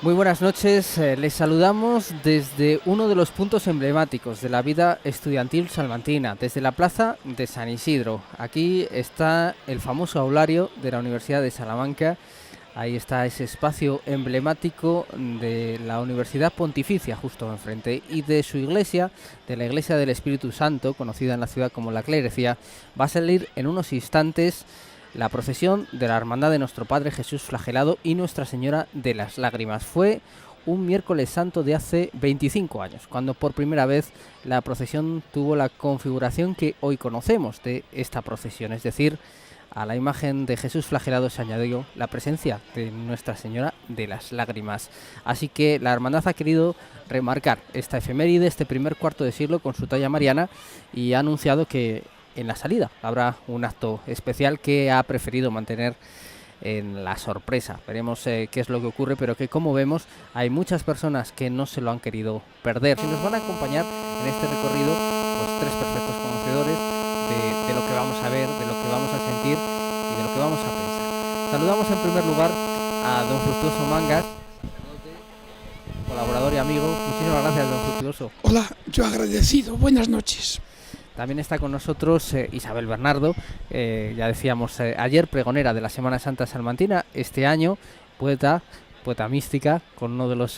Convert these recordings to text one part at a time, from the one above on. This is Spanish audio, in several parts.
Muy buenas noches, les saludamos desde uno de los puntos emblemáticos de la vida estudiantil salmantina, desde la plaza de San Isidro. Aquí está el famoso aulario de la Universidad de Salamanca, ahí está ese espacio emblemático de la Universidad Pontificia justo enfrente, y de su iglesia, de la Iglesia del Espíritu Santo, conocida en la ciudad como la Clerecía, va a salir en unos instantes la procesión de la Hermandad de Nuestro Padre Jesús Flagelado y Nuestra Señora de las Lágrimas. Fue un miércoles santo de hace 25 años, cuando por primera vez la procesión tuvo la configuración que hoy conocemos de esta procesión, es decir, a la imagen de Jesús Flagelado se añadió la presencia de Nuestra Señora de las Lágrimas. Así que la Hermandad ha querido remarcar esta efeméride, este primer cuarto de siglo con su talla mariana, y ha anunciado que en la salida habrá un acto especial que ha preferido mantener en la sorpresa. Veremos qué es lo que ocurre, pero que, como vemos, hay muchas personas que no se lo han querido perder. Y nos van a acompañar en este recorrido pues tres perfectos conocedores de lo que vamos a ver, de lo que vamos a sentir y de lo que vamos a pensar. Saludamos en primer lugar a don Fructuoso Mangas, colaborador y amigo. Muchísimas gracias, don Fructuoso. Hola, yo agradecido. Buenas noches. También está con nosotros Isabel Bernardo, ya decíamos ayer, pregonera de la Semana Santa Salmantina, este año poeta mística, con uno de los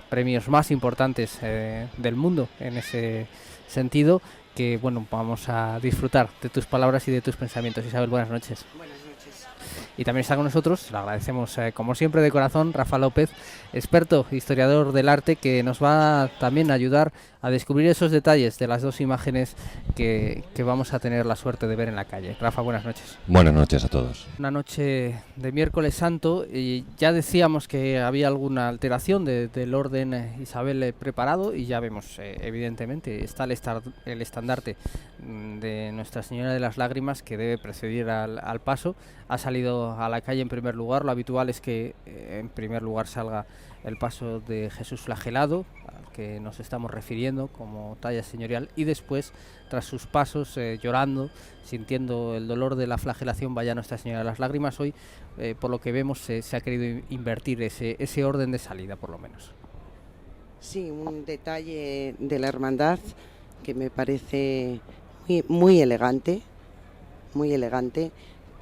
premios más importantes del mundo en ese sentido, que bueno, vamos a disfrutar de tus palabras y de tus pensamientos. Isabel, buenas noches. Buenas noches. Y también está con nosotros, le agradecemos como siempre de corazón, Rafa López, experto, historiador del arte, que nos va también a ayudar a descubrir esos detalles de las dos imágenes que vamos a tener la suerte de ver en la calle. Rafa, buenas noches. Buenas noches a todos. Una noche de miércoles santo, y ya decíamos que había alguna alteración del orden Isabel preparado, y ya vemos, evidentemente, está el estandarte de Nuestra Señora de las Lágrimas, que debe preceder al paso. Ha salido a la calle en primer lugar. Lo habitual es que en primer lugar salga el paso de Jesús Flagelado, al que nos estamos refiriendo como talla señorial, y después, tras sus pasos, llorando, sintiendo el dolor de la flagelación, vaya Nuestra Señora de las Lágrimas. Hoy, por lo que vemos, se ha querido invertir ese orden de salida, por lo menos. Sí, un detalle de la hermandad que me parece muy elegante,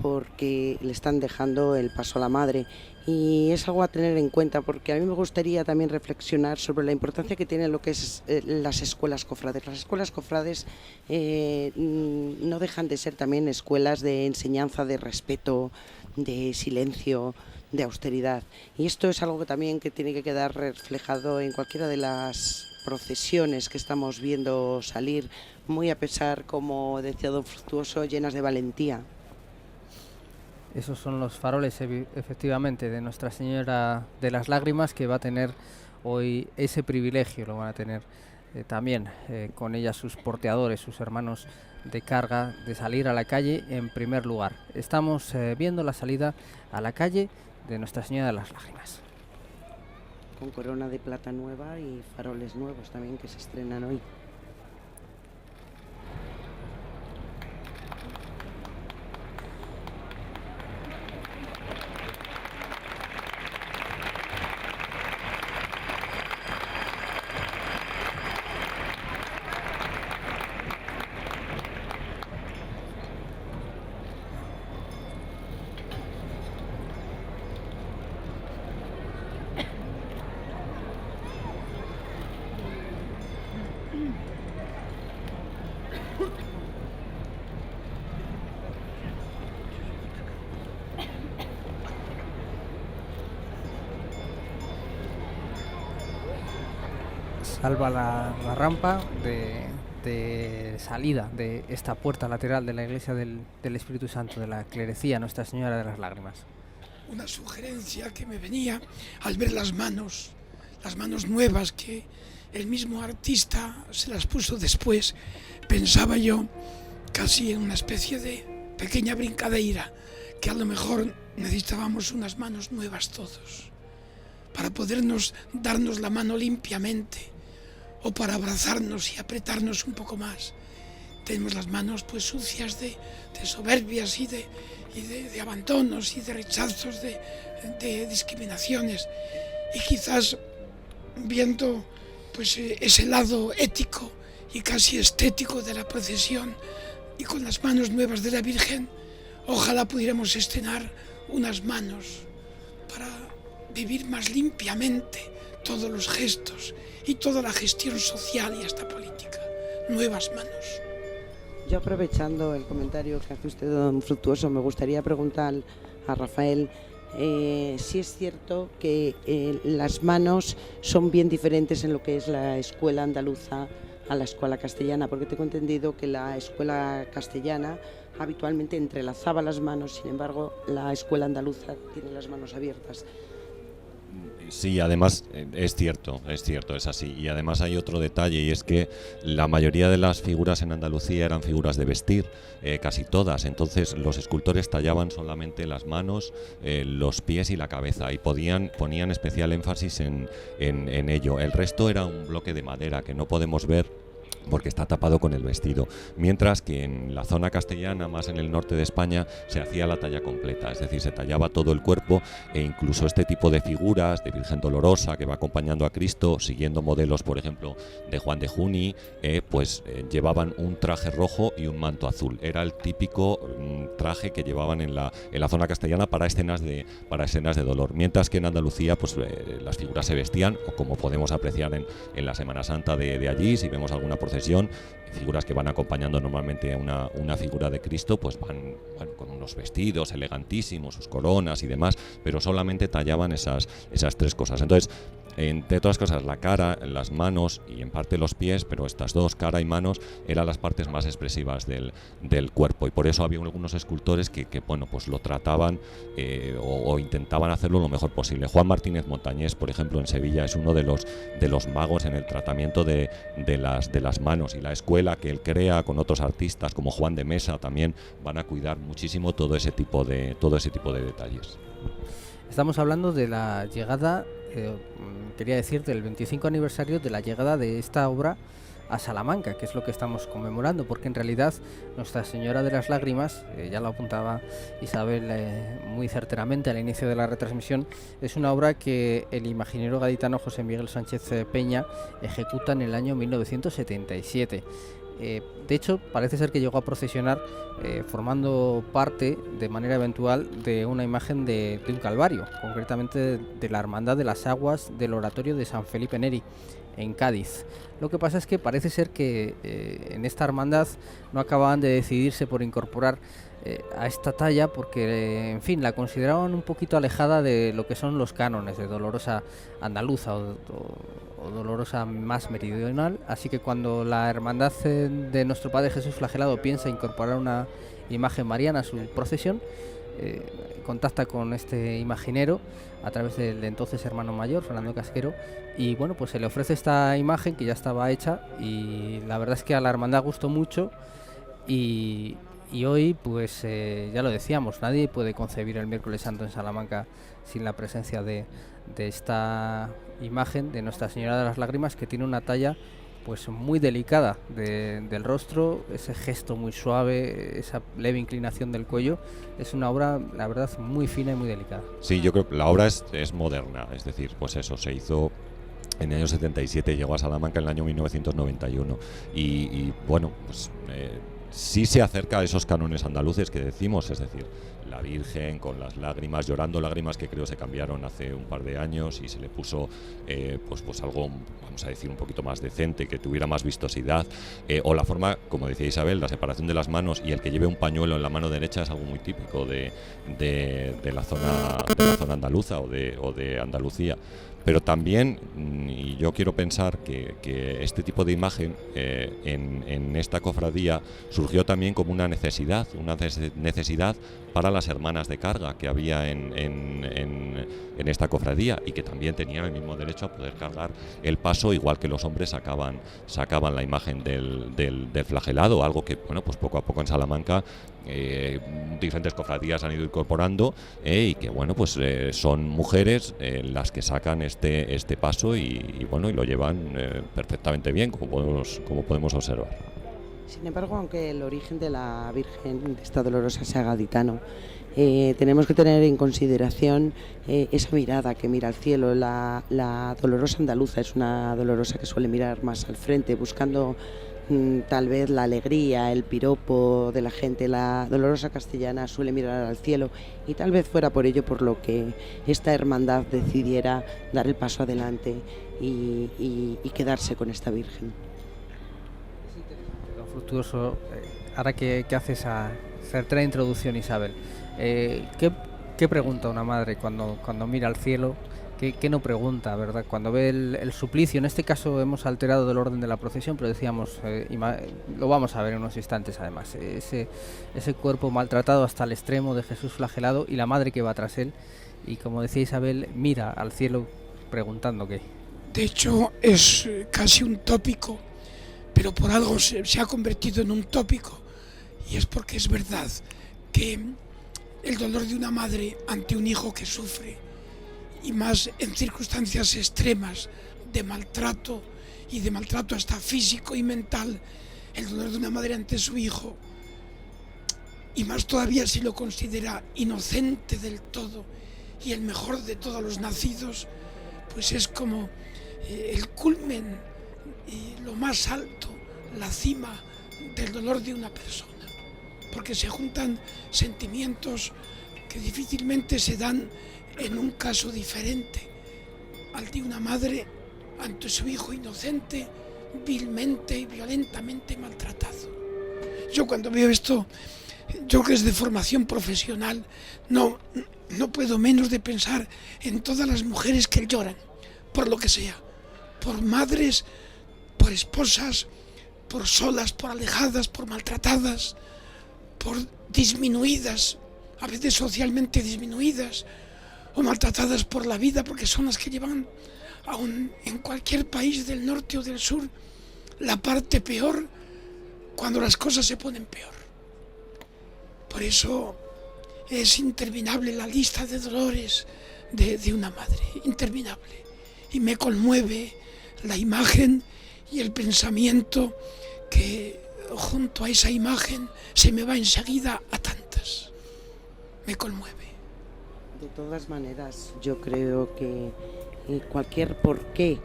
porque le están dejando el paso a la Madre, y es algo a tener en cuenta, porque a mí me gustaría también reflexionar sobre la importancia que tienen lo que es las escuelas cofrades. Las escuelas cofrades no dejan de ser también escuelas de enseñanza, de respeto, de silencio, de austeridad, y esto es algo que también que tiene que quedar reflejado en cualquiera de las procesiones que estamos viendo salir, muy a pesar, como decía don Fructuoso, llenas de valentía. Esos son los faroles, efectivamente, de Nuestra Señora de las Lágrimas, que va a tener hoy ese privilegio, lo van a tener también con ella sus porteadores, sus hermanos de carga, de salir a la calle en primer lugar. Estamos viendo la salida a la calle de Nuestra Señora de las Lágrimas. Con corona de plata nueva y faroles nuevos también que se estrenan hoy. Salva la rampa de salida de esta puerta lateral de la iglesia del Espíritu Santo, de la Clerecía, Nuestra Señora de las Lágrimas. Una sugerencia que me venía al ver las manos nuevas que el mismo artista se las puso después. Pensaba yo casi en una especie de pequeña brincadeira, que a lo mejor necesitábamos unas manos nuevas todos, para podernos darnos la mano limpiamente, o para abrazarnos y apretarnos un poco más. Tenemos las manos pues sucias de soberbias y de abandonos y de rechazos, de discriminaciones, y quizás viendo pues ese lado ético y casi estético de la procesión y con las manos nuevas de la Virgen, ojalá pudiéramos estrenar unas manos para vivir más limpiamente todos los gestos y toda la gestión social y hasta política. Nuevas manos. Yo, aprovechando el comentario que hace usted, don Fructuoso, me gustaría preguntar a Rafael si es cierto que las manos son bien diferentes en lo que es la escuela andaluza a la escuela castellana, porque tengo entendido que la escuela castellana habitualmente entrelazaba las manos, sin embargo la escuela andaluza tiene las manos abiertas. Sí, además es cierto, es así. Y además hay otro detalle, y es que la mayoría de las figuras en Andalucía eran figuras de vestir, casi todas. Entonces los escultores tallaban solamente las manos, los pies y la cabeza, y ponían especial énfasis en ello. El resto era un bloque de madera que no podemos ver porque está tapado con el vestido, mientras que en la zona castellana, más en el norte de España, se hacía la talla completa, es decir, se tallaba todo el cuerpo, e incluso este tipo de figuras de Virgen Dolorosa que va acompañando a Cristo, siguiendo modelos, por ejemplo, de Juan de Juni, llevaban un traje rojo y un manto azul. Era el típico traje que llevaban en la zona castellana para escenas de dolor, mientras que en Andalucía pues las figuras se vestían, o como podemos apreciar en la Semana Santa de allí, si vemos alguna procesión, figuras que van acompañando normalmente a una figura de Cristo, pues van con unos vestidos elegantísimos, sus coronas y demás, pero solamente tallaban esas tres cosas. Entonces, entre otras cosas, la cara, las manos y en parte los pies, pero estas dos, cara y manos, eran las partes más expresivas del cuerpo, y por eso había algunos escultores que pues lo trataban o intentaban hacerlo lo mejor posible. Juan Martínez Montañés, por ejemplo, en Sevilla, es uno de los magos en el tratamiento de las manos, y la escuela que él crea con otros artistas como Juan de Mesa también van a cuidar muchísimo todo ese tipo de detalles. Estamos hablando de la llegada, quería decir, del 25 aniversario de la llegada de esta obra a Salamanca, que es lo que estamos conmemorando, porque en realidad Nuestra Señora de las Lágrimas, ya lo apuntaba Isabel muy certeramente al inicio de la retransmisión, es una obra que el imaginero gaditano José Miguel Sánchez Peña ejecuta en el año 1977. De hecho, parece ser que llegó a procesionar formando parte de manera eventual de una imagen de un calvario, concretamente de la Hermandad de las Aguas del Oratorio de San Felipe Neri, en Cádiz. Lo que pasa es que parece ser que en esta hermandad no acababan de decidirse por incorporar a esta talla porque, en fin, la consideraban un poquito alejada de lo que son los cánones de Dolorosa andaluza o Dolorosa más meridional, así que cuando la hermandad de Nuestro Padre Jesús Flagelado piensa incorporar una imagen mariana a su procesión, contacta con este imaginero a través del entonces hermano mayor, Fernando Casquero, y bueno, pues se le ofrece esta imagen que ya estaba hecha, y la verdad es que a la hermandad gustó mucho, y hoy, pues ya lo decíamos, nadie puede concebir el Miércoles Santo en Salamanca sin la presencia de esta imagen de Nuestra Señora de las Lágrimas, que tiene una talla pues muy delicada del rostro, ese gesto muy suave, esa leve inclinación del cuello. Es una obra, la verdad, muy fina y muy delicada. Sí, yo creo que la obra es moderna, es decir, pues eso, se hizo en el año 77, llegó a Salamanca en el año 1991, y bueno, pues sí se acerca a esos cánones andaluces que decimos, es decir, la Virgen con las lágrimas, llorando, lágrimas que creo se cambiaron hace un par de años y se le puso pues algo, vamos a decir, un poquito más decente, que tuviera más vistosidad, o la forma, como decía Isabel, la separación de las manos, y el que lleve un pañuelo en la mano derecha es algo muy típico de la zona andaluza o de Andalucía. Pero también, y yo quiero pensar que este tipo de imagen en esta cofradía surgió también como una necesidad para las hermanas de carga que había en esta cofradía, y que también tenían el mismo derecho a poder cargar el paso, igual que los hombres sacaban la imagen del flagelado, algo que, bueno, pues poco a poco en Salamanca diferentes cofradías han ido incorporando, y que, bueno, pues son mujeres las que sacan este paso y bueno, y lo llevan perfectamente bien, como podemos observar. Sin embargo, aunque el origen de la Virgen de esta Dolorosa sea gaditano, tenemos que tener en consideración esa mirada que mira al cielo. La dolorosa andaluza es una dolorosa que suele mirar más al frente, buscando tal vez la alegría, el piropo de la gente. La dolorosa castellana suele mirar al cielo, y tal vez fuera por ello por lo que esta hermandad decidiera dar el paso adelante y quedarse con esta Virgen. Fructuoso, ahora que haces a certera introducción, Isabel, ¿qué pregunta una madre cuando mira al cielo? ¿Qué no pregunta, verdad? Cuando ve el suplicio, en este caso hemos alterado el orden de la procesión, pero decíamos, lo vamos a ver en unos instantes además, ese cuerpo maltratado hasta el extremo de Jesús flagelado y la madre que va tras él, y como decía Isabel, mira al cielo preguntando qué. De hecho, es casi un tópico, pero por algo se ha convertido en un tópico, y es porque es verdad que el dolor de una madre ante un hijo que sufre, y más en circunstancias extremas de maltrato, y de maltrato hasta físico y mental, el dolor de una madre ante su hijo, y más todavía si lo considera inocente del todo y el mejor de todos los nacidos, pues es como el culmen y lo más alto, la cima del dolor de una persona, porque se juntan sentimientos que difícilmente se dan en un caso diferente al de una madre ante su hijo inocente, vilmente y violentamente maltratado. Yo cuando veo esto, yo que es de formación profesional, no puedo menos de pensar en todas las mujeres que lloran, por lo que sea, por madres, por esposas, por solas, por alejadas, por maltratadas, por disminuidas, a veces socialmente disminuidas, o maltratadas por la vida, porque son las que llevan, aún en cualquier país del norte o del sur, la parte peor cuando las cosas se ponen peor. Por eso es interminable la lista de dolores de una madre, interminable. Y me conmueve la imagen y el pensamiento que junto a esa imagen se me va enseguida a tantas. Me conmueve. De todas maneras, yo creo que cualquier porqué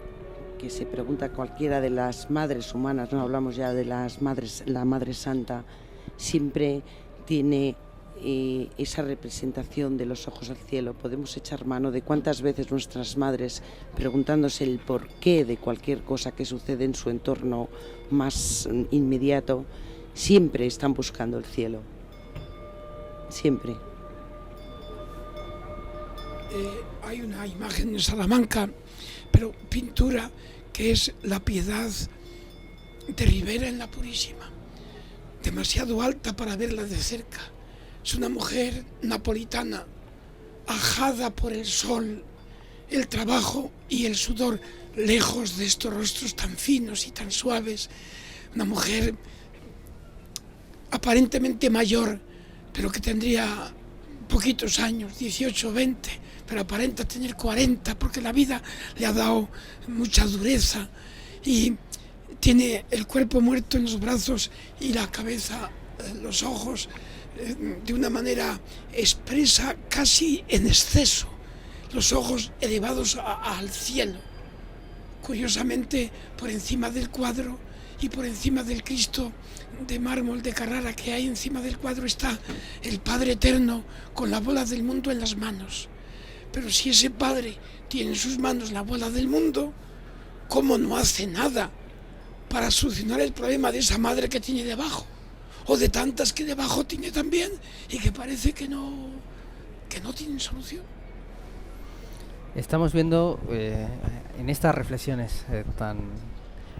que se pregunta cualquiera de las madres humanas, no hablamos ya de las madres, la Madre Santa, siempre tiene esa representación de los ojos al cielo. Podemos echar mano de cuántas veces nuestras madres, preguntándose el porqué de cualquier cosa que sucede en su entorno más inmediato, siempre están buscando el cielo. Siempre. Hay una imagen en Salamanca, pero pintura, que es la Piedad de Ribera en la Purísima, demasiado alta para verla de cerca. Es una mujer napolitana, ajada por el sol, el trabajo y el sudor, lejos de estos rostros tan finos y tan suaves. Una mujer aparentemente mayor, pero que tendría poquitos años, 18 o 20, pero aparenta tener 40, porque la vida le ha dado mucha dureza y tiene el cuerpo muerto en los brazos y la cabeza, los ojos, de una manera expresa, casi en exceso, los ojos elevados al cielo. Curiosamente, por encima del cuadro y por encima del Cristo de mármol de Carrara que hay encima del cuadro está el Padre Eterno con la bola del mundo en las manos. Pero si ese Padre tiene en sus manos la bola del mundo, ¿cómo no hace nada para solucionar el problema de esa madre que tiene debajo? O de tantas que debajo tiene también y que parece que no tienen solución. Estamos viendo en estas reflexiones tan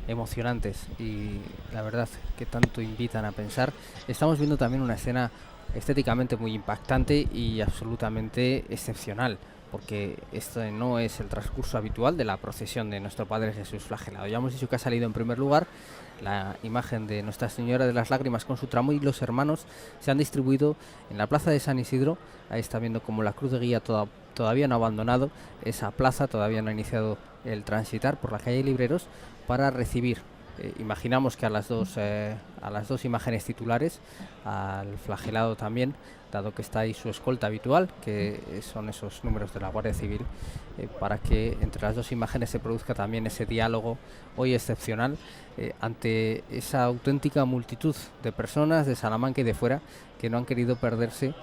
emocionantes y la verdad que tanto invitan a pensar, estamos viendo también una escena estéticamente muy impactante y absolutamente excepcional, porque esto no es el transcurso habitual de la procesión de nuestro Padre Jesús flagelado. Ya hemos dicho que ha salido en primer lugar la imagen de Nuestra Señora de las Lágrimas con su tramo, y los hermanos se han distribuido en la plaza de San Isidro. Ahí está viendo como la cruz de guía todavía no ha abandonado esa plaza, todavía no ha iniciado el transitar por la calle Libreros para recibir Imaginamos que a las dos imágenes titulares, al flagelado también, dado que está ahí su escolta habitual, que son esos números de la Guardia Civil, para que entre las dos imágenes se produzca también ese diálogo hoy excepcional ante esa auténtica multitud de personas de Salamanca y de fuera que no han querido perderse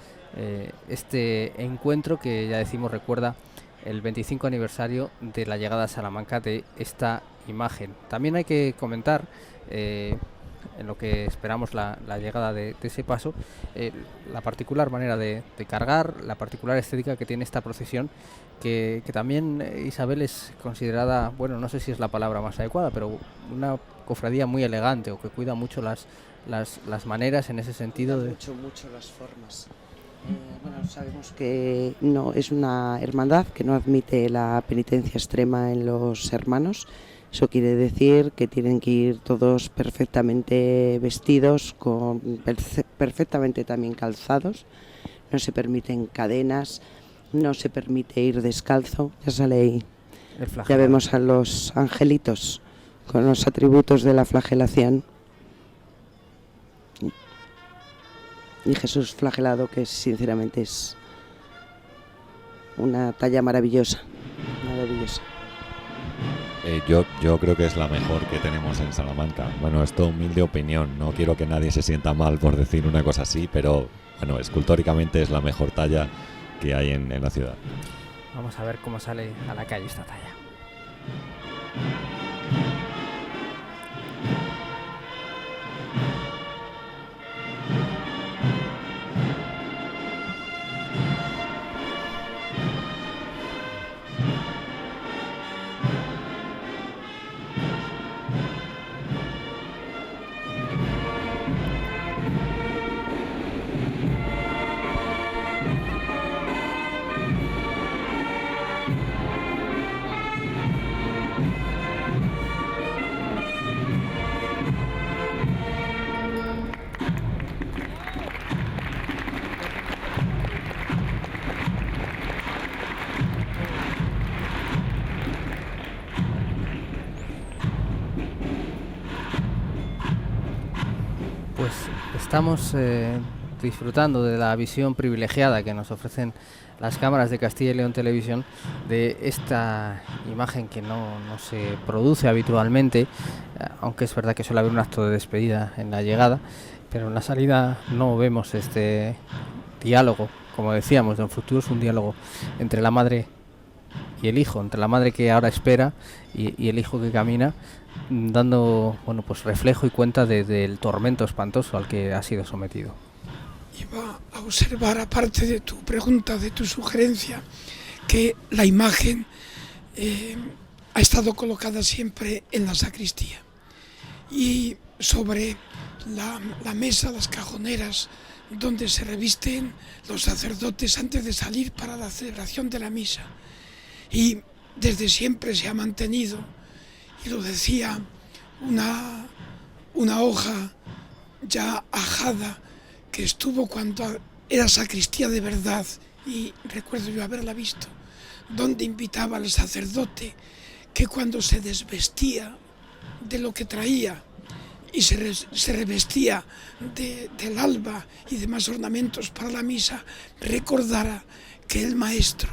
este encuentro que, ya decimos, recuerda el 25 aniversario de la llegada a Salamanca de esta imagen. También hay que comentar, en lo que esperamos la llegada de ese paso, la particular manera de cargar, la particular estética que tiene esta procesión, que también, Isabel, es considerada, bueno, no sé si es la palabra más adecuada, pero una cofradía muy elegante, o que cuida mucho las maneras en ese sentido. Mucho las formas. Bueno, sabemos que no es una hermandad que no admite la penitencia extrema en los hermanos. Eso quiere decir que tienen que ir todos perfectamente vestidos, perfectamente también calzados. No se permiten cadenas, no se permite ir descalzo. Ya sale ahí. Ya vemos a los angelitos con los atributos de la flagelación. Y Jesús flagelado, que sinceramente es una talla maravillosa. Yo creo que es la mejor que tenemos en Salamanca. Bueno, esto humilde opinión, no quiero que nadie se sienta mal por decir una cosa así, pero bueno, escultóricamente es la mejor talla que hay en la ciudad. Vamos a ver cómo sale a la calle esta talla. Pues estamos disfrutando de la visión privilegiada que nos ofrecen las cámaras de Castilla y León Televisión de esta imagen que no se produce habitualmente, aunque es verdad que suele haber un acto de despedida en la llegada, pero en la salida no vemos este diálogo, como decíamos, Don Fructuoso, un diálogo entre la madre y el hijo, entre la madre que ahora espera y el hijo que camina, dando, bueno, pues reflejo y cuenta del tormento espantoso al que ha sido sometido. Iba a observar, aparte de tu pregunta, de tu sugerencia, que la imagen ha estado colocada siempre en la sacristía y sobre la mesa, las cajoneras donde se revisten los sacerdotes antes de salir para la celebración de la misa. Y desde siempre se ha mantenido, y lo decía una hoja ya ajada que estuvo cuando era sacristía de verdad, y recuerdo yo haberla visto, donde invitaba al sacerdote que cuando se desvestía de lo que traía y se revestía del alba y demás ornamentos para la misa, recordara que el maestro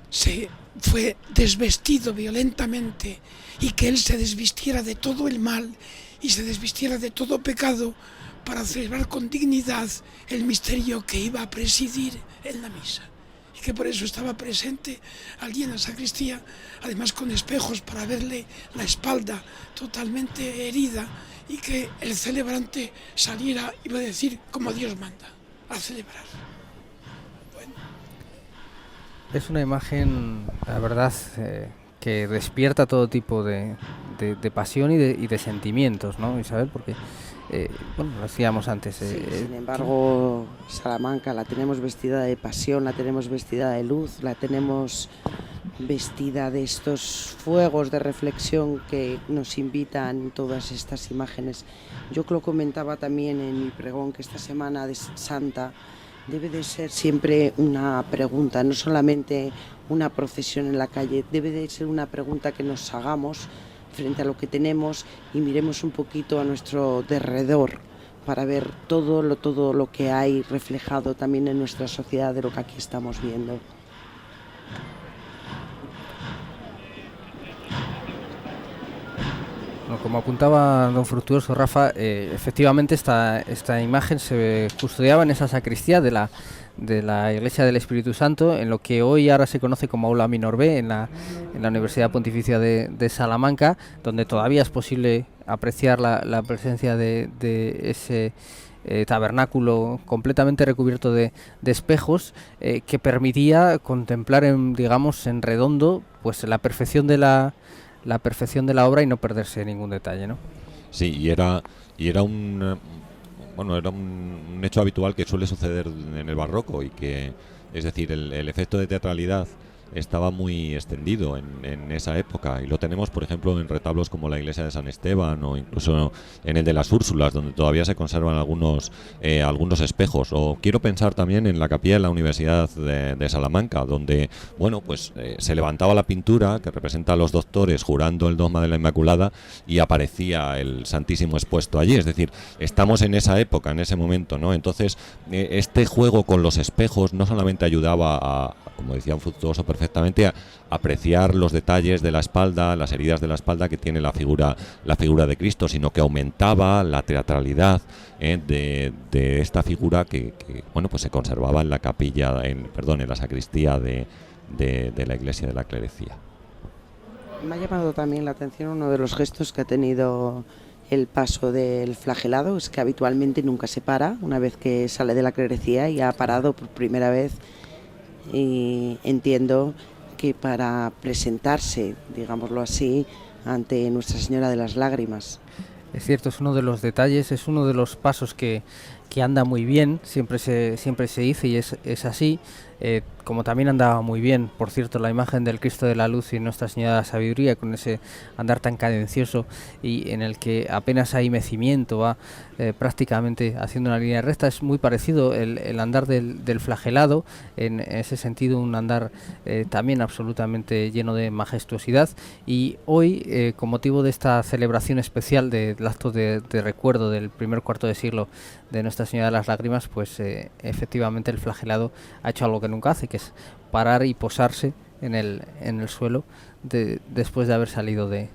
se fue desvestido violentamente y que él se desvistiera de todo el mal y se desvistiera de todo pecado para celebrar con dignidad el misterio que iba a presidir en la misa. Y que por eso estaba presente allí en la sacristía, además con espejos para verle la espalda totalmente herida, y que el celebrante saliera, iba a decir, como Dios manda, a celebrar. Bueno. Es una imagen, la verdad, que despierta todo tipo de pasión y de sentimientos, ¿no, Isabel? Porque, bueno, lo decíamos antes. Sin embargo, Salamanca la tenemos vestida de pasión, la tenemos vestida de luz, la tenemos vestida de estos fuegos de reflexión que nos invitan todas estas imágenes. Yo lo comentaba también en mi pregón, que esta semana de Santa debe de ser siempre una pregunta, no solamente una procesión en la calle, debe de ser una pregunta que nos hagamos frente a lo que tenemos y miremos un poquito a nuestro derredor para ver todo lo que hay reflejado también en nuestra sociedad de lo que aquí estamos viendo. Bueno, como apuntaba don Fructuoso, Rafa, efectivamente esta imagen se custodiaba en esa sacristía de la Iglesia del Espíritu Santo, en lo que hoy ahora se conoce como Aula Minor B, en la Universidad Pontificia de Salamanca, donde todavía es posible apreciar la presencia de ese tabernáculo completamente recubierto de espejos, que permitía contemplar en redondo pues la perfección de la obra y no perderse ningún detalle, ¿no? Sí, y era un hecho habitual que suele suceder en el barroco, y que, es decir, el efecto de teatralidad estaba muy extendido en esa época, y lo tenemos, por ejemplo, en retablos como la iglesia de San Esteban, o incluso en el de las Úrsulas, donde todavía se conservan algunos espejos. O quiero pensar también en la capilla de la Universidad de Salamanca, donde se levantaba la pintura que representa a los doctores jurando el dogma de la Inmaculada, y aparecía el Santísimo expuesto allí. Es decir, estamos en esa época, en ese momento, ¿no? Entonces, este juego con los espejos no solamente ayudaba a, como decía un Fructuoso perfectamente, a apreciar los detalles de la espalda, las heridas de la espalda que tiene la figura de Cristo, sino que aumentaba la teatralidad de esta figura que se conservaba en la capilla, en la sacristía de la iglesia de la Clerecía. Me ha llamado también la atención uno de los gestos que ha tenido el paso del flagelado, es que habitualmente nunca se para una vez que sale de la clerecía, y ha parado por primera vez, y entiendo que para presentarse, digámoslo así, ante Nuestra Señora de las Lágrimas. Es cierto, es uno de los detalles, es uno de los pasos que anda muy bien, siempre se dice, y es así, como también andaba muy bien, por cierto, la imagen del Cristo de la Luz y Nuestra Señora de la Sabiduría, con ese andar tan cadencioso y en el que apenas hay mecimiento, va prácticamente haciendo una línea recta. Es muy parecido el andar del flagelado, en ese sentido un andar también absolutamente lleno de majestuosidad. Y hoy, con motivo de esta celebración especial del acto de recuerdo del primer cuarto de siglo de Nuestra Señora de las Lágrimas, pues efectivamente el flagelado ha hecho algo que nunca hace, que es parar y posarse en el suelo después de haber salido de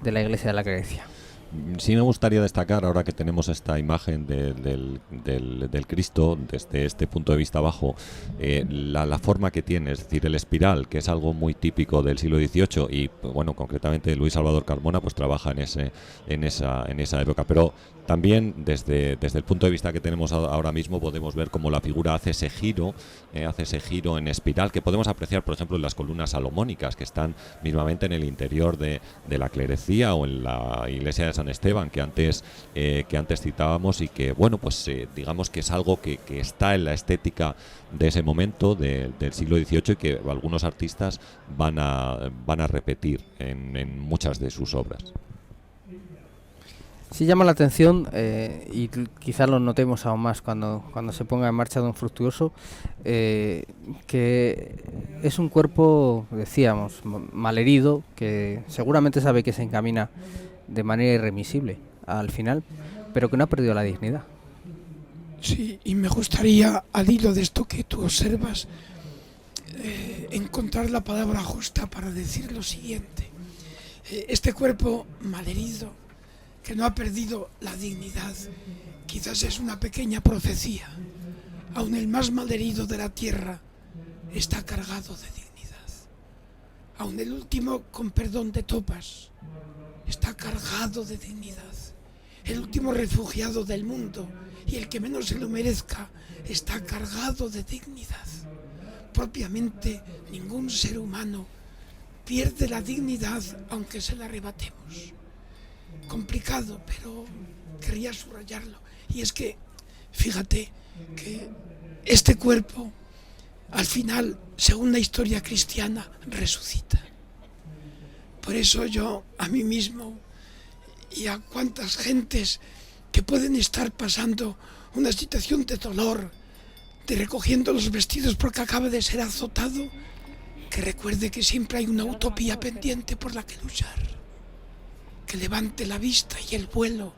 la iglesia de la Clerecía. Sí, me gustaría destacar, ahora que tenemos esta imagen del Cristo desde este punto de vista bajo, la forma que tiene, es decir, el espiral, que es algo muy típico del siglo XVIII, y concretamente Luis Salvador Carmona pues trabaja en esa época. Pero también desde el punto de vista que tenemos ahora mismo podemos ver cómo la figura hace ese giro en espiral, que podemos apreciar, por ejemplo, en las columnas salomónicas, que están mismamente en el interior de la clerecía, o en la iglesia de San Esteban que antes citábamos, y que digamos que es algo que está en la estética de ese momento del siglo XVIII, y que algunos artistas van a repetir en muchas de sus obras. Sí llama la atención, y quizás lo notemos aún más cuando se ponga en marcha don Fructuoso, que es un cuerpo, decíamos, malherido, que seguramente sabe que se encamina de manera irremisible al final, pero que no ha perdido la dignidad. Sí, y me gustaría, al hilo de esto que tú observas, encontrar la palabra justa para decir lo siguiente. Este cuerpo malherido, que no ha perdido la dignidad, quizás es una pequeña profecía. Aun el más malherido de la tierra está cargado de dignidad. Aun el último con perdón de topas está cargado de dignidad. El último refugiado del mundo, y el que menos se lo merezca, está cargado de dignidad. Propiamente ningún ser humano pierde la dignidad aunque se la arrebatemos. Complicado, pero quería subrayarlo. Y es que, fíjate, que este cuerpo, al final, según la historia cristiana, resucita. Por eso yo, a mí mismo, y a cuantas gentes que pueden estar pasando una situación de dolor, de recogiendo los vestidos porque acaba de ser azotado, que recuerde que siempre hay una utopía pendiente por la que luchar. que levante la vista y el vuelo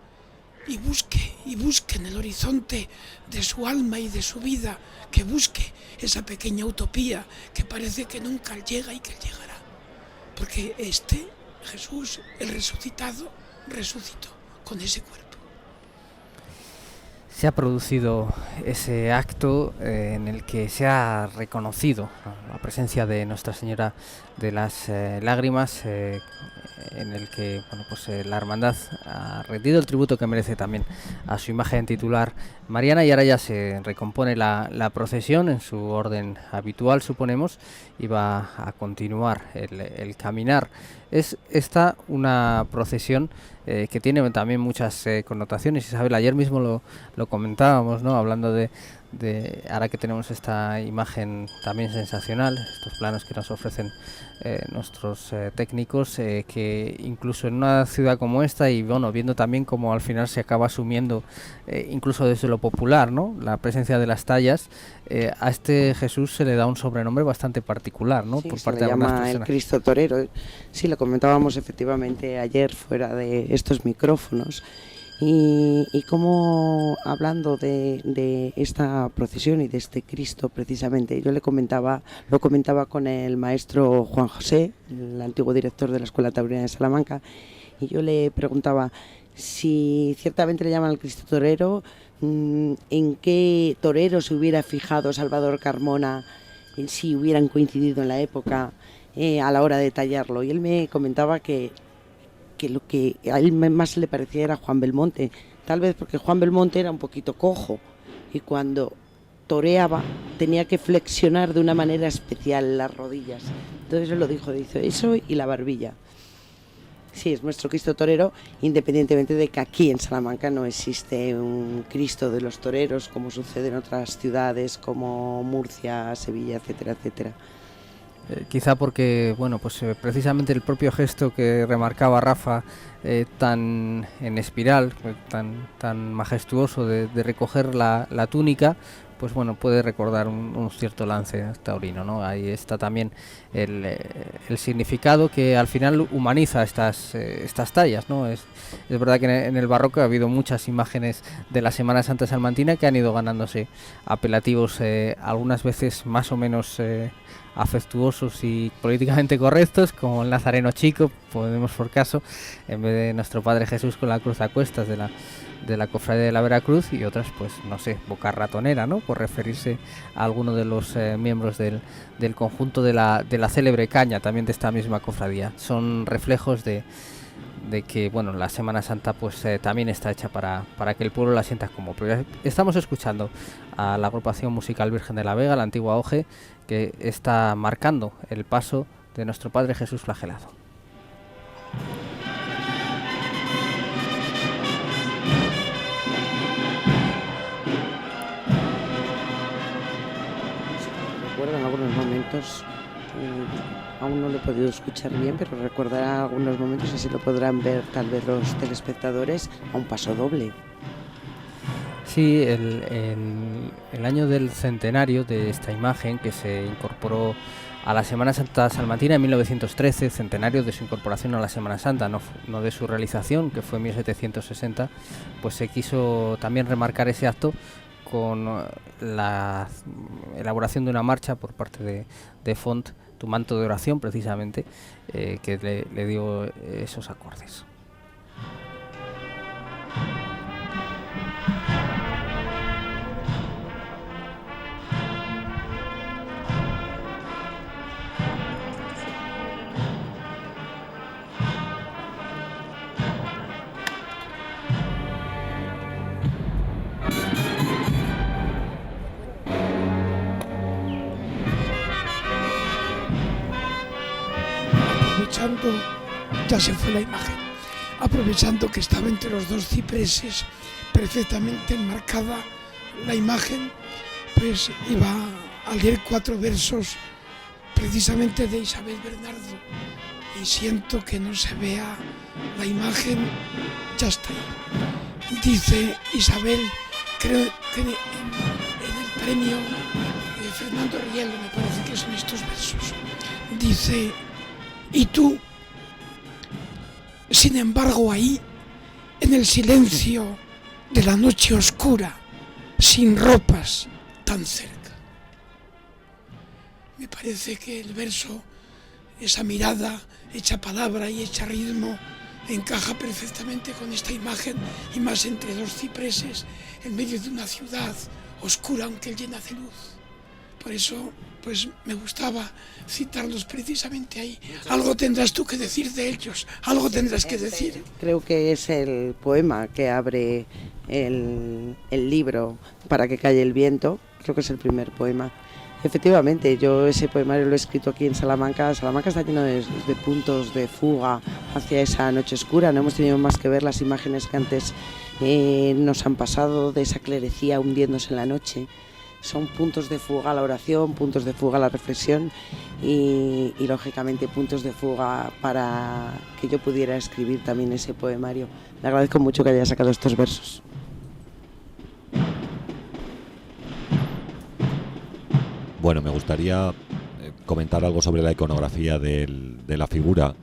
y busque en el horizonte de su alma y de su vida, que busque esa pequeña utopía que parece que nunca llega y que llegará. Porque Jesús, el resucitado, resucitó con ese cuerpo. Se ha producido ese acto en el que se ha reconocido la presencia de Nuestra Señora de las Lágrimas, en el que la hermandad ha rendido el tributo que merece también a su imagen titular mariana, y ahora ya se recompone la procesión en su orden habitual, suponemos, y va a continuar el caminar. Es esta una procesión que tiene también muchas connotaciones. Isabel, ayer mismo lo comentábamos, ¿no? Hablando de ahora que tenemos esta imagen también sensacional, estos planos que nos ofrecen nuestros técnicos, que incluso en una ciudad como esta, y bueno, viendo también cómo al final se acaba asumiendo incluso desde lo popular, ¿no?, la presencia de las tallas, a este Jesús se le da un sobrenombre bastante particular, ¿no?, sí, por se parte le de algunas llama personas. El Cristo Torero. Sí, lo comentábamos efectivamente ayer fuera de estos micrófonos. Y como hablando de esta procesión y de este Cristo precisamente, yo lo comentaba con el maestro Juan José, el antiguo director de la Escuela Taurina de Salamanca, y yo le preguntaba si ciertamente le llaman al Cristo Torero, en qué torero se hubiera fijado Salvador Carmona, si hubieran coincidido en la época a la hora de tallarlo, y él me comentaba que lo que a él más le parecía era Juan Belmonte, tal vez porque Juan Belmonte era un poquito cojo y cuando toreaba tenía que flexionar de una manera especial las rodillas. Entonces él lo dijo eso y la barbilla. Sí, es nuestro Cristo torero, independientemente de que aquí en Salamanca no existe un Cristo de los toreros como sucede en otras ciudades como Murcia, Sevilla, etcétera, etcétera. Quizá porque, precisamente el propio gesto que remarcaba Rafa, tan en espiral, tan majestuoso de recoger la túnica, pues puede recordar un cierto lance taurino, ¿no? Ahí está también el significado que al final humaniza estas tallas, ¿no? Es verdad que en el barroco ha habido muchas imágenes de la Semana Santa salmantina que han ido ganándose apelativos algunas veces más o menos afectuosos y políticamente correctos, como el Nazareno Chico, ponemos por caso, en vez de Nuestro Padre Jesús con la cruz a cuestas de la Cofradía de la Veracruz, y otras, Boca Ratonera, ¿no?, por referirse a alguno de los miembros del conjunto de la célebre caña, también de esta misma cofradía. Son reflejos de que la Semana Santa también está hecha para que el pueblo la sienta como propia. Estamos escuchando a la agrupación musical Virgen de la Vega, la antigua OGE, que está marcando el paso de Nuestro Padre Jesús flagelado. Recuerdo en algunos momentos, aún no lo he podido escuchar bien, pero recordará algunos momentos, así lo podrán ver tal vez los telespectadores, a un paso doble. Sí, el año del centenario de esta imagen, que se incorporó a la Semana Santa salmantina en 1913, centenario de su incorporación a la Semana Santa, no de su realización, que fue en 1760, pues se quiso también remarcar ese acto con la elaboración de una marcha por parte de Font, Tu manto de oración, precisamente, que le dio esos acordes. Ya se fue la imagen, aprovechando que estaba entre los dos cipreses perfectamente enmarcada la imagen, pues iba a leer 4 versos precisamente de Isabel Bernardo, y siento que no se vea la imagen, ya está ahí. Dice Isabel, creo que en el premio de Fernando Rielo, me parece que son estos versos, dice: y tú, sin embargo ahí, en el silencio de la noche oscura, sin ropas, tan cerca. Me parece que el verso, esa mirada hecha palabra y hecha ritmo, encaja perfectamente con esta imagen, y más entre dos cipreses en medio de una ciudad oscura aunque llena de luz. Por eso pues me gustaba citarlos precisamente ahí. Algo tendrás tú que decir de ellos, algo tendrás que decir. Creo que es el poema que abre el libro, Para que calle el viento. Creo que es el primer poema. Efectivamente, yo ese poemario lo he escrito aquí en Salamanca. Salamanca está lleno de puntos de fuga hacia esa noche oscura. No hemos tenido más que ver las imágenes que antes nos han pasado de esa clerecía hundiéndose en la noche. Son puntos de fuga a la oración, puntos de fuga a la reflexión y lógicamente puntos de fuga para que yo pudiera escribir también ese poemario. Le agradezco mucho que haya sacado estos versos. Bueno, me gustaría comentar algo sobre la iconografía de la figura,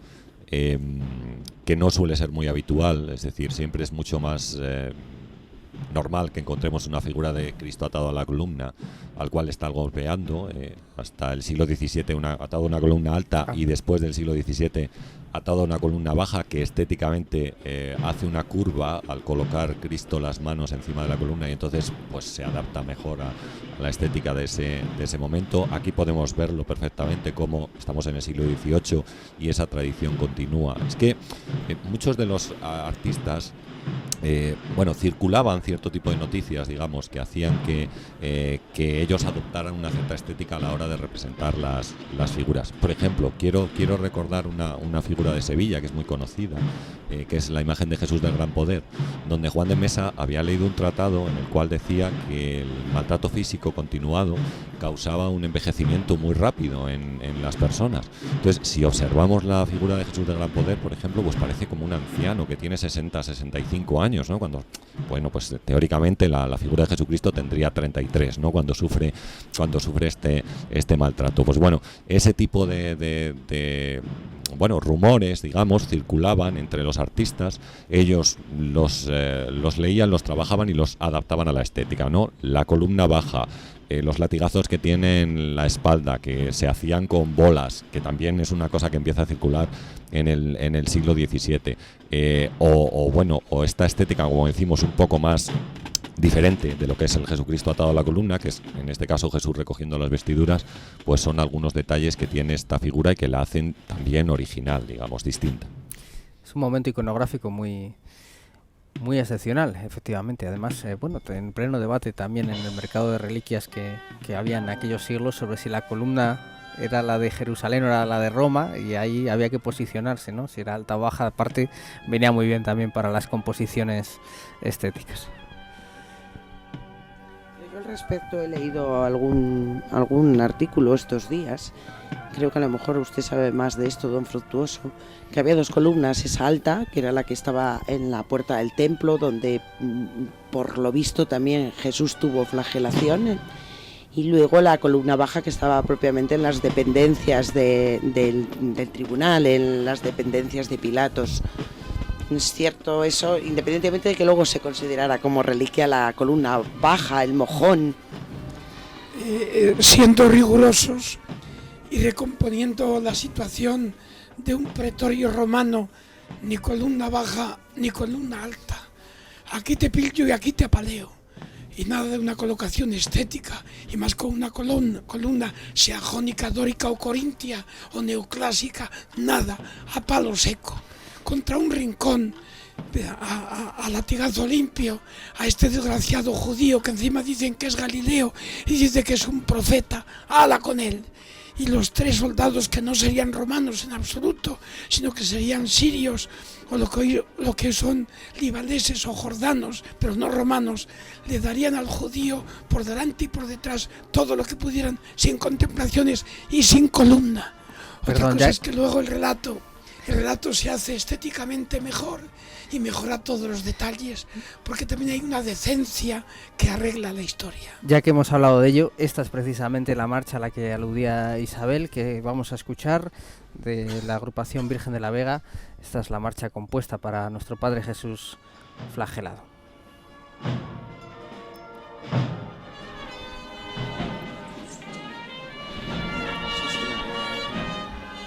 que no suele ser muy habitual, es decir, siempre es mucho más normal que encontremos una figura de Cristo atado a la columna, al cual está golpeando, hasta el siglo XVII atado a una columna alta, y después del siglo XVII atado a una columna baja, que estéticamente hace una curva al colocar Cristo las manos encima de la columna, y entonces pues se adapta mejor a la estética de ese momento. Aquí podemos verlo perfectamente, como estamos en el siglo XVIII y esa tradición continúa. Es que muchos de los artistas circulaban cierto tipo de noticias, digamos, que hacían que ellos adoptaran una cierta estética a la hora de representar las figuras. Por ejemplo, quiero recordar una figura de Sevilla que es muy conocida, que es la imagen de Jesús del Gran Poder, donde Juan de Mesa había leído un tratado en el cual decía que el maltrato físico continuado causaba un envejecimiento muy rápido en las personas. Entonces, si observamos la figura de Jesús del Gran Poder, por ejemplo, pues parece como un anciano que tiene 60, 65 años, ¿no? Cuando, bueno, pues teóricamente la figura de Jesucristo tendría 33, ¿no? Cuando sufre este maltrato. Pues bueno, ese tipo de rumores, digamos, circulaban entre los artistas. Ellos los leían, los trabajaban y los adaptaban a la estética, ¿no? La columna baja, los latigazos que tienen la espalda, que se hacían con bolas, que también es una cosa que empieza a circular en el siglo XVII, o esta estética, como decimos, un poco más diferente de lo que es el Jesucristo atado a la columna, que es en este caso Jesús recogiendo las vestiduras, pues son algunos detalles que tiene esta figura y que la hacen también original, digamos, distinta. Es un momento iconográfico muy excepcional, efectivamente. Además, en pleno debate también en el mercado de reliquias que había en aquellos siglos sobre si la columna era la de Jerusalén o era la de Roma, y ahí había que posicionarse, ¿no? Si era alta o baja, aparte venía muy bien también para las composiciones estéticas. Yo al respecto he leído algún artículo estos días. Creo que a lo mejor usted sabe más de esto, don Fructuoso, que había dos columnas, esa alta, que era la que estaba en la puerta del templo, donde por lo visto también Jesús tuvo flagelación, y luego la columna baja, que estaba propiamente en las dependencias del tribunal, en las dependencias de Pilatos. Es cierto eso, independientemente de que luego se considerara como reliquia la columna baja, el mojón. Siendo rigurosos y recomponiendo la situación de un pretorio romano, ni columna baja ni columna alta. Aquí te pillo y aquí te apaleo. Y nada de una colocación estética, y más con una columna, sea jónica, dórica o corintia o neoclásica, nada, a palo seco, contra un rincón, a latigazo limpio, a este desgraciado judío que encima dicen que es Galileo y dice que es un profeta, ¡hala con él! Y los tres soldados que no serían romanos en absoluto, sino que serían sirios o lo que son libaneses o jordanos, pero no romanos, le darían al judío por delante y por detrás todo lo que pudieran, sin contemplaciones y sin columna. Otra cosa es que luego el relato el relato se hace estéticamente mejor y mejora todos los detalles, porque también hay una decencia que arregla la historia. Ya que hemos hablado de ello, esta es precisamente la marcha a la que aludía Isabel, que vamos a escuchar de la agrupación Virgen de la Vega. Esta es la marcha compuesta para nuestro Padre Jesús flagelado.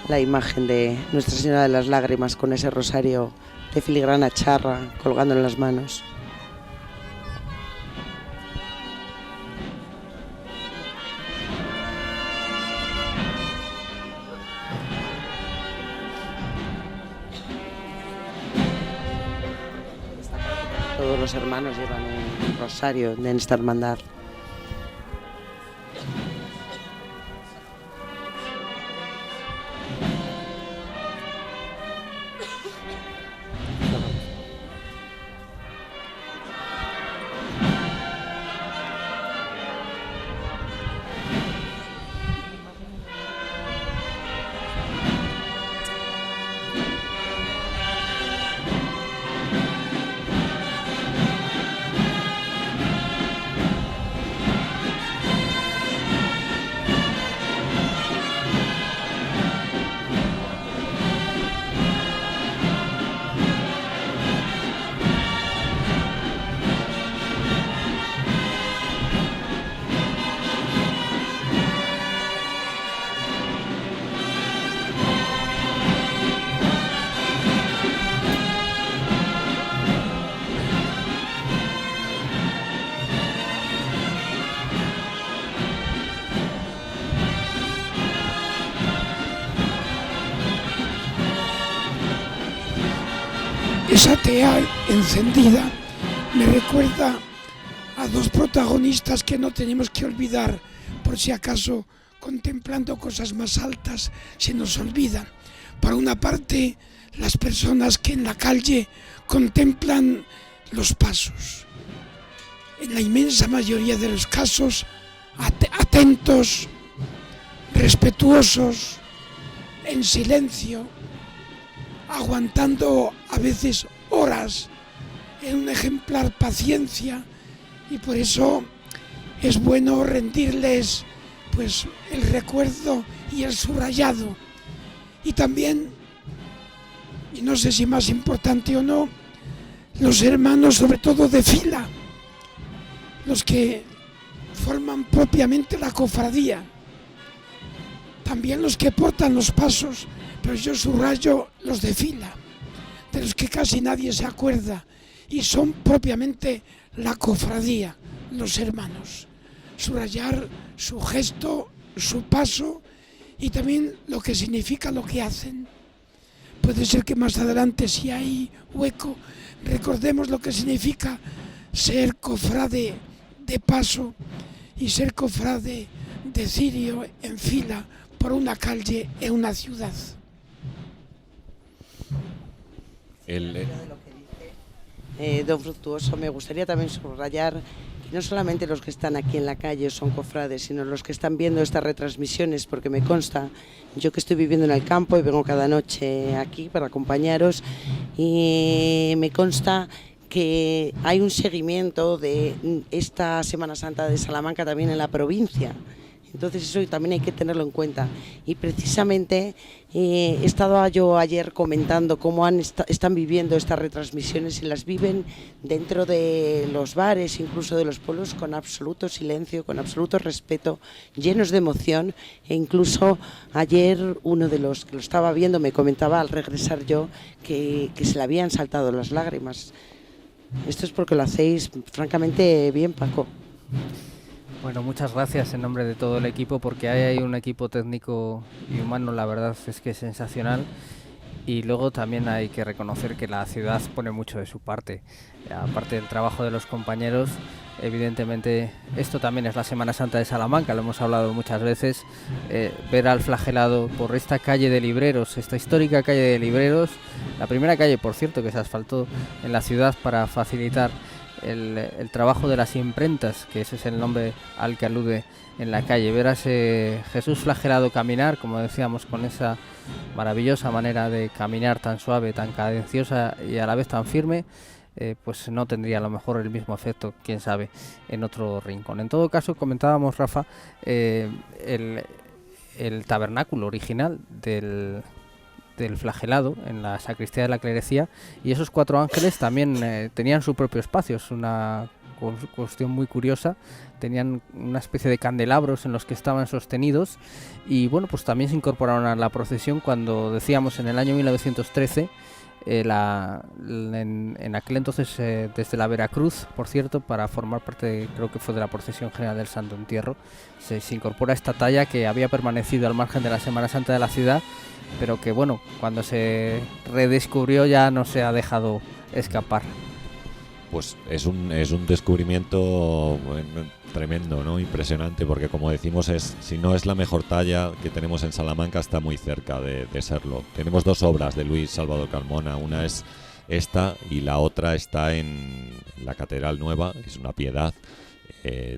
La imagen de Nuestra Señora de las Lágrimas con ese rosario de filigrana charra colgando en las manos. Todos los hermanos llevan un rosario en esta hermandad. Esa tea encendida me recuerda a dos protagonistas que no tenemos que olvidar, por si acaso contemplando cosas más altas se nos olvidan. Por una parte, las personas que en la calle contemplan los pasos. En la inmensa mayoría de los casos, atentos, respetuosos, en silencio, aguantando a veces horas en un ejemplar paciencia, y por eso es bueno rendirles pues el recuerdo y el subrayado. Y también, y no sé si más importante o no, los hermanos sobre todo de fila, los que forman propiamente la cofradía, también los que portan los pasos, pero yo subrayo los de fila, de los que casi nadie se acuerda, y son propiamente la cofradía, los hermanos. Subrayar su gesto, su paso y también lo que significa lo que hacen. Puede ser que más adelante, si hay hueco, recordemos lo que significa ser cofrade de paso y ser cofrade de cirio en fila por una calle en una ciudad. Don Fructuoso, me gustaría también subrayar que no solamente los que están aquí en la calle son cofrades, sino los que están viendo estas retransmisiones, porque me consta, yo que estoy viviendo en el campo y vengo cada noche aquí para acompañaros, y me consta que hay un seguimiento de esta Semana Santa de Salamanca también en la provincia. Entonces eso también hay que tenerlo en cuenta. Y precisamente estaba yo ayer comentando cómo están viviendo estas retransmisiones, y las viven dentro de los bares, incluso de los pueblos, con absoluto silencio, con absoluto respeto, llenos de emoción. E incluso ayer uno de los que lo estaba viendo me comentaba al regresar yo que se le habían saltado las lágrimas. Esto es porque lo hacéis francamente bien, Paco. Bueno, muchas gracias en nombre de todo el equipo, porque hay un equipo técnico y humano, la verdad es que es sensacional. Y luego también hay que reconocer que la ciudad pone mucho de su parte. Aparte del trabajo de los compañeros, evidentemente esto también es la Semana Santa de Salamanca, lo hemos hablado muchas veces. Ver al flagelado por esta calle de Libreros, esta histórica calle de Libreros, la primera calle, por cierto, que se asfaltó en la ciudad para facilitar el trabajo de las imprentas, que ese es el nombre al que alude en la calle. Ver a ese Jesús flagelado caminar, como decíamos, con esa maravillosa manera de caminar tan suave, tan cadenciosa y a la vez tan firme, pues no tendría a lo mejor el mismo efecto, quién sabe, en otro rincón. En todo caso, comentábamos, Rafa, el tabernáculo original del flagelado en la sacristía de la clerecía, y esos 4 ángeles también tenían su propio espacio. Es una cuestión muy curiosa. Tenían una especie de candelabros en los que estaban sostenidos, y bueno, pues también se incorporaron a la procesión cuando, decíamos, en el año 1913, en aquel entonces, desde la Veracruz, por cierto, para formar parte, creo que fue de la procesión general del Santo Entierro, se incorpora esta talla que había permanecido al margen de la Semana Santa de la ciudad, pero que bueno, cuando se redescubrió ya no se ha dejado escapar. Pues es un descubrimiento tremendo, ¿no? Impresionante, porque como decimos, si no es la mejor talla que tenemos en Salamanca, está muy cerca de serlo. Tenemos 2 obras de Luis Salvador Carmona, una es esta y la otra está en la Catedral Nueva, es una Piedad,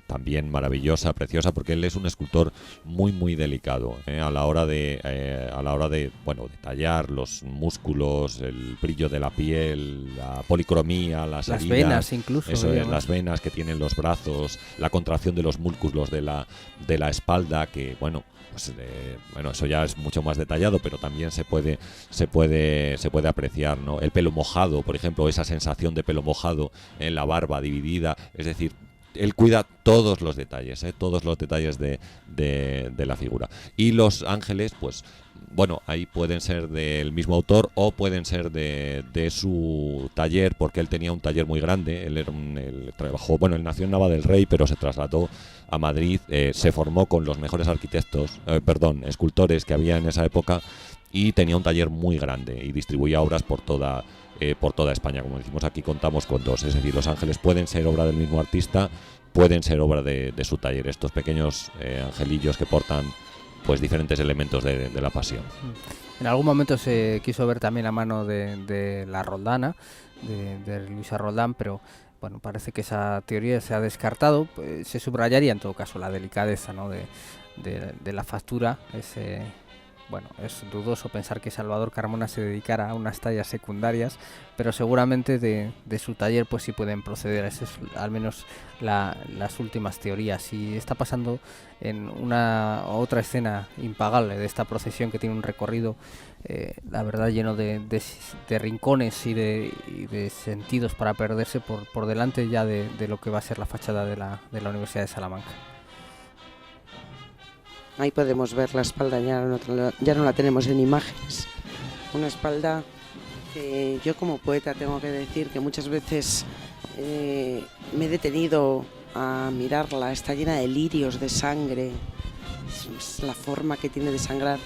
también maravillosa, preciosa, porque él es un escultor muy delicado a la hora de bueno, de tallar los músculos, el brillo de la piel, la policromía, las heridas, venas incluso, eso es, las venas que tienen los brazos, la contracción de los músculos de la espalda, que bueno, pues bueno, eso ya es mucho más detallado, pero también se puede apreciar, ¿no? El pelo mojado, por ejemplo, esa sensación de pelo mojado en la barba dividida, es decir, él cuida todos los detalles de la figura. Y los ángeles, pues bueno, ahí pueden ser del mismo autor o pueden ser de su taller, porque él tenía un taller muy grande. Él trabajó, bueno, él nació en Nava del Rey, pero se trasladó a Madrid, se formó con los mejores escultores que había en esa época, y tenía un taller muy grande y distribuía obras por toda España. Como decimos, aquí contamos con 2, es decir, los ángeles pueden ser obra del mismo artista, pueden ser obra de su taller, estos pequeños angelillos que portan pues diferentes elementos de la pasión. En algún momento se quiso ver también la mano de la Roldana, de Luisa Roldán, pero bueno, parece que esa teoría se ha descartado. Pues se subrayaría en todo caso la delicadeza, ¿no?, de la factura. Bueno, es dudoso pensar que Salvador Carmona se dedicara a unas tallas secundarias, pero seguramente de su taller pues sí pueden proceder. Esa es al menos las últimas teorías. Y está pasando en una otra escena impagable de esta procesión, que tiene un recorrido, la verdad, lleno de rincones y de sentidos para perderse por delante ya de lo que va a ser la fachada de la Universidad de Salamanca. Ahí podemos ver la espalda, ya no la tenemos en imágenes. Una espalda que yo como poeta tengo que decir que muchas veces me he detenido a mirarla. Está llena de lirios, de sangre. Es la forma que tiene de sangrar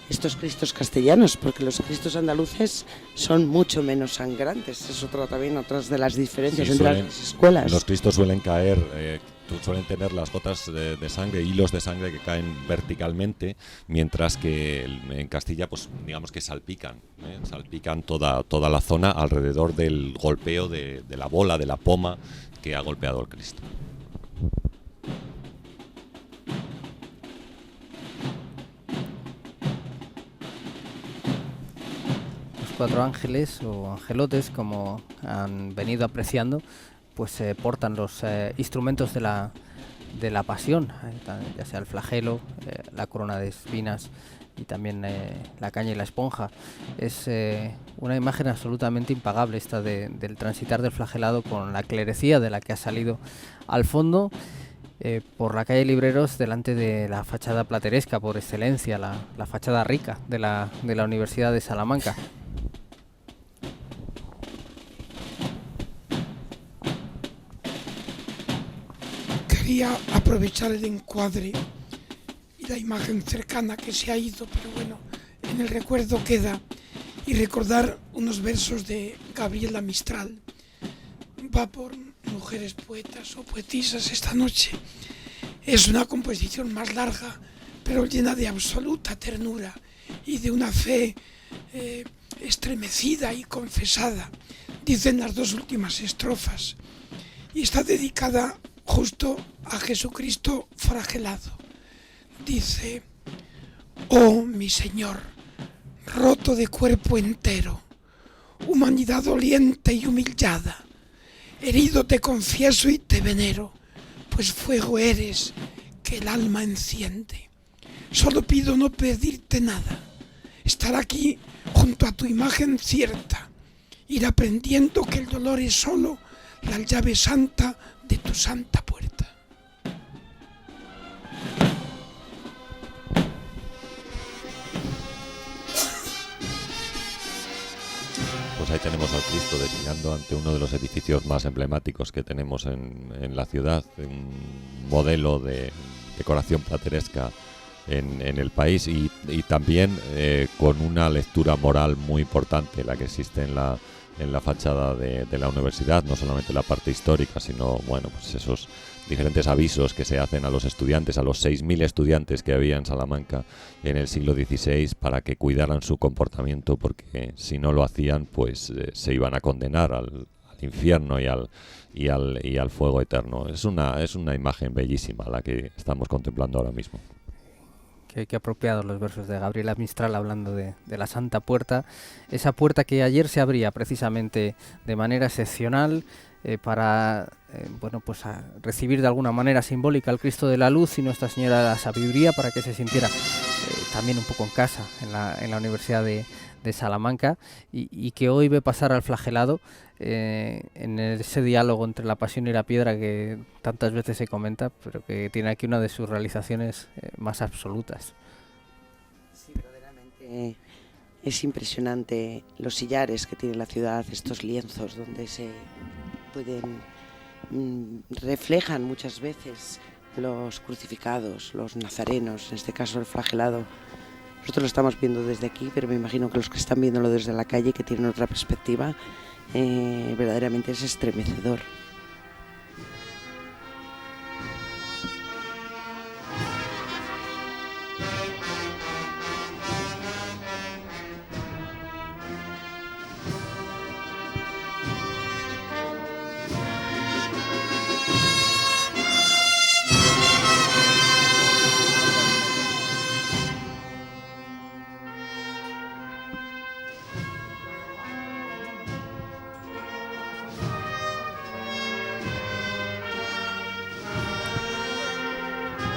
estos Cristos castellanos, porque los Cristos andaluces son mucho menos sangrantes. Es otras de las diferencias entre las escuelas. Los Cristos suelen caer... suelen tener las gotas de sangre, hilos de sangre que caen verticalmente, mientras que en Castilla, pues digamos que salpican toda la zona alrededor del golpeo de la bola, de la poma que ha golpeado el Cristo. Los 4 ángeles, o angelotes, como han venido apreciando, pues portan los instrumentos de la pasión, ya sea el flagelo, la corona de espinas y también la caña y la esponja. Es una imagen absolutamente impagable esta del transitar del flagelado con la clerecía de la que ha salido al fondo, por la calle Libreros, delante de la fachada plateresca por excelencia, la fachada rica de la Universidad de Salamanca. Quería aprovechar el encuadre y la imagen cercana que se ha ido, pero bueno, en el recuerdo queda, y recordar unos versos de Gabriela Mistral. Va por mujeres poetas o poetisas esta noche. Es una composición más larga, pero llena de absoluta ternura y de una fe estremecida y confesada. dicen las dos últimas estrofas, y está dedicada justo a Jesucristo flagelado. Dice: oh mi Señor, roto de cuerpo entero, humanidad doliente y humillada, herido te confieso y te venero, pues fuego eres que el alma enciende. Solo pido no pedirte nada, estar aquí junto a tu imagen cierta, ir aprendiendo que el dolor es solo la llave santa de tu santa puerta. Pues ahí tenemos al Cristo desfilando ante uno de los edificios más emblemáticos que tenemos en la ciudad, un modelo de decoración plateresca en el país y también con una lectura moral muy importante, la que existe en la fachada de la universidad, no solamente la parte histórica, sino bueno, pues esos diferentes avisos que se hacen a los estudiantes, a los 6.000 estudiantes que había en Salamanca en el siglo XVI, para que cuidaran su comportamiento, porque si no lo hacían, pues se iban a condenar al infierno y al fuego eterno. Es una imagen bellísima la que estamos contemplando ahora mismo. Qué apropiados los versos de Gabriela Mistral hablando de la Santa Puerta, esa puerta que ayer se abría precisamente de manera excepcional para a recibir de alguna manera simbólica al Cristo de la Luz y Nuestra Señora de la Sabiduría, para que se sintiera también un poco en casa en la Universidad de Salamanca, y que hoy ve pasar al flagelado en ese diálogo entre la pasión y la piedra que tantas veces se comenta, pero que tiene aquí una de sus realizaciones más absolutas. Sí, verdaderamente es impresionante los sillares que tiene la ciudad, estos lienzos donde se pueden reflejan muchas veces los crucificados, los nazarenos, en este caso el flagelado. Nosotros lo estamos viendo desde aquí, pero me imagino que los que están viéndolo desde la calle, que tienen otra perspectiva, verdaderamente es estremecedor.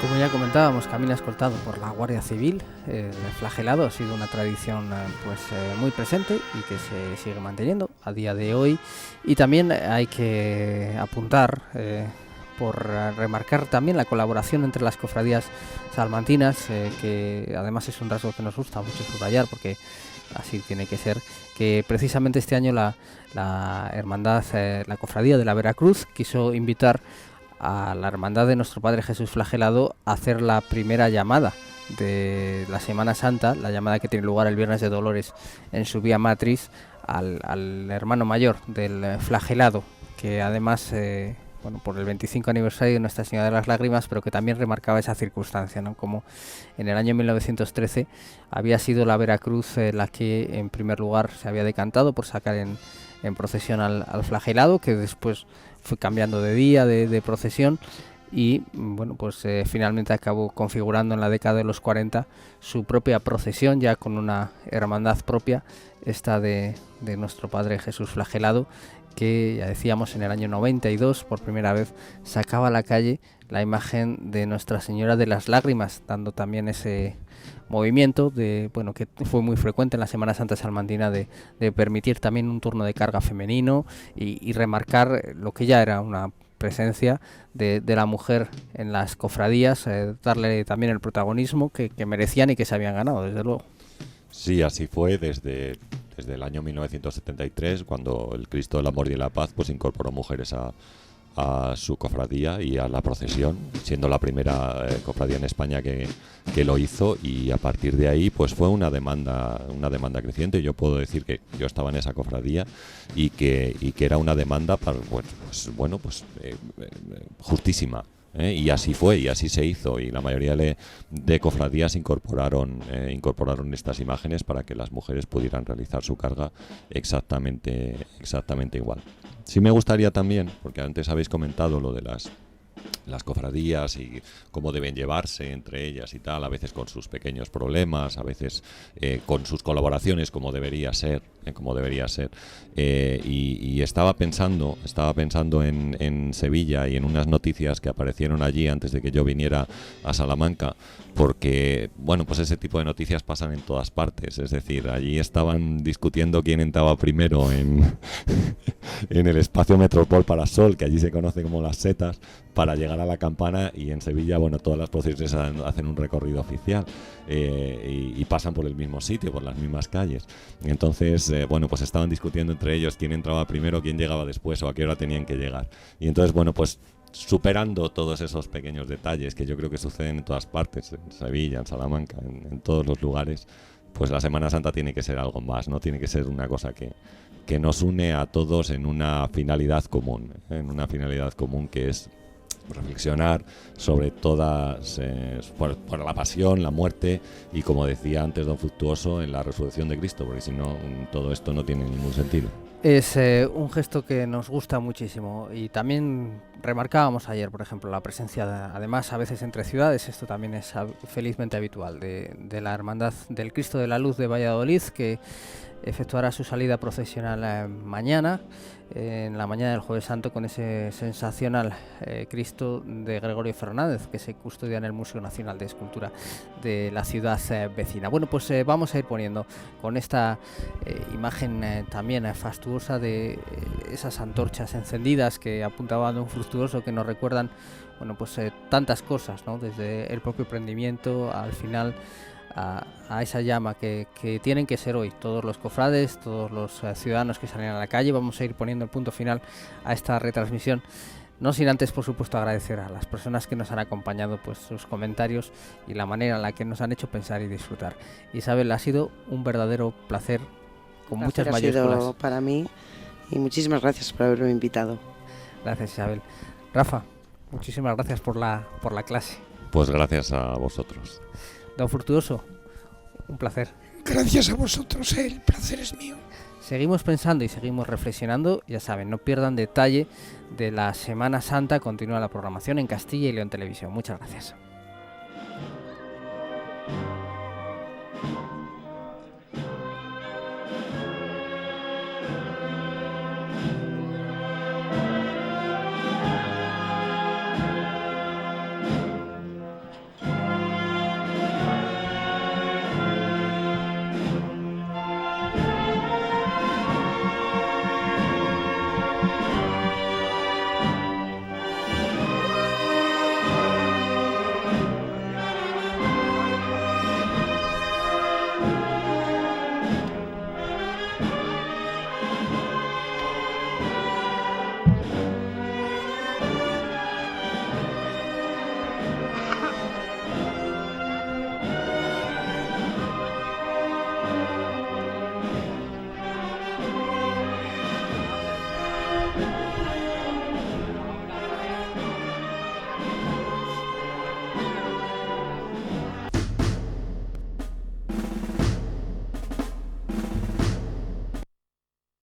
Como ya comentábamos, camina escoltado por la Guardia Civil. El flagelado ha sido una tradición muy presente y que se sigue manteniendo a día de hoy. Y también hay que apuntar, por remarcar también la colaboración entre las cofradías salmantinas, que además es un rasgo que nos gusta mucho subrayar, porque así tiene que ser, que precisamente este año la hermandad, la cofradía de la Veracruz, quiso invitar a la hermandad de Nuestro Padre Jesús Flagelado a hacer la primera llamada de la Semana Santa, la llamada que tiene lugar el Viernes de Dolores en su vía matriz, al hermano mayor del flagelado, que además por el 25 aniversario de Nuestra Señora de las Lágrimas, pero que también remarcaba esa circunstancia, ¿no? Como en el año 1913 había sido la Veracruz la que en primer lugar se había decantado por sacar en procesión al flagelado, que después fue cambiando de día, de procesión, y finalmente acabó configurando en la década de los 40 su propia procesión, ya con una hermandad propia, esta de Nuestro Padre Jesús Flagelado, que ya decíamos en el año 92 por primera vez sacaba a la calle la imagen de Nuestra Señora de las Lágrimas, dando también ese movimiento que fue muy frecuente en la Semana Santa salmantina, de permitir también un turno de carga femenino y remarcar lo que ya era una presencia de la mujer en las cofradías, darle también el protagonismo que merecían y que se habían ganado, desde luego. Sí, así fue desde el año 1973, cuando el Cristo del Amor y la Paz pues incorporó mujeres a su cofradía y a la procesión, siendo la primera cofradía en España que lo hizo, y a partir de ahí pues fue una demanda creciente. Yo puedo decir que yo estaba en esa cofradía y que era una demanda justísima, Y así fue, y así se hizo, y la mayoría de cofradías incorporaron estas imágenes para que las mujeres pudieran realizar su carga exactamente igual. Sí me gustaría también, porque antes habéis comentado lo de las cofradías y cómo deben llevarse entre ellas y tal, a veces con sus pequeños problemas, a veces con sus colaboraciones como debería ser, y estaba pensando en Sevilla y en unas noticias que aparecieron allí antes de que yo viniera a Salamanca, porque bueno, pues ese tipo de noticias pasan en todas partes, es decir, allí estaban discutiendo quién entraba primero en el espacio Metropol Parasol, que allí se conoce como las setas, para llegar a la campana, y en Sevilla, bueno, todas las procesiones hacen un recorrido oficial y pasan por el mismo sitio, por las mismas calles. Entonces, bueno, pues estaban discutiendo entre ellos quién entraba primero, quién llegaba después o a qué hora tenían que llegar. Y entonces, bueno, pues superando todos esos pequeños detalles que yo creo que suceden en todas partes, en Sevilla, en Salamanca, en todos los lugares, pues la Semana Santa tiene que ser algo más, no tiene que ser una cosa que nos une a todos en una finalidad común, que es reflexionar sobre todas, por la pasión, la muerte y, como decía antes don Fructuoso, en la resurrección de Cristo, porque si no, todo esto no tiene ningún sentido. Es un gesto que nos gusta muchísimo, y también remarcábamos ayer, por ejemplo, la presencia, además a veces entre ciudades, esto también es felizmente habitual, de la Hermandad del Cristo de la Luz de Valladolid, que efectuará su salida procesional mañana, en la mañana del Jueves Santo, con ese sensacional Cristo de Gregorio Fernández, que se custodia en el Museo Nacional de Escultura de la ciudad vecina. Bueno, pues vamos a ir poniendo con esta imagen también fastuosa de esas antorchas encendidas que apuntaba don Fructuoso, que nos recuerdan, bueno, pues tantas cosas, ¿no? Desde el propio prendimiento al final, a esa llama que tienen que ser hoy todos los cofrades, todos los ciudadanos que salen a la calle. Vamos a ir poniendo el punto final a esta retransmisión, no sin antes, por supuesto, agradecer a las personas que nos han acompañado, pues sus comentarios y la manera en la que nos han hecho pensar y disfrutar. Isabel, ha sido un verdadero placer, con muchas mayúsculas. Ha sido para mí, y muchísimas gracias por haberme invitado. Gracias, Isabel. Rafa, muchísimas gracias por la clase. Pues gracias a vosotros. Don Fructuoso, un placer. Gracias a vosotros, el placer es mío. Seguimos pensando y seguimos reflexionando. Ya saben, no pierdan detalle de la Semana Santa. Continúa la programación en Castilla y León Televisión. Muchas gracias.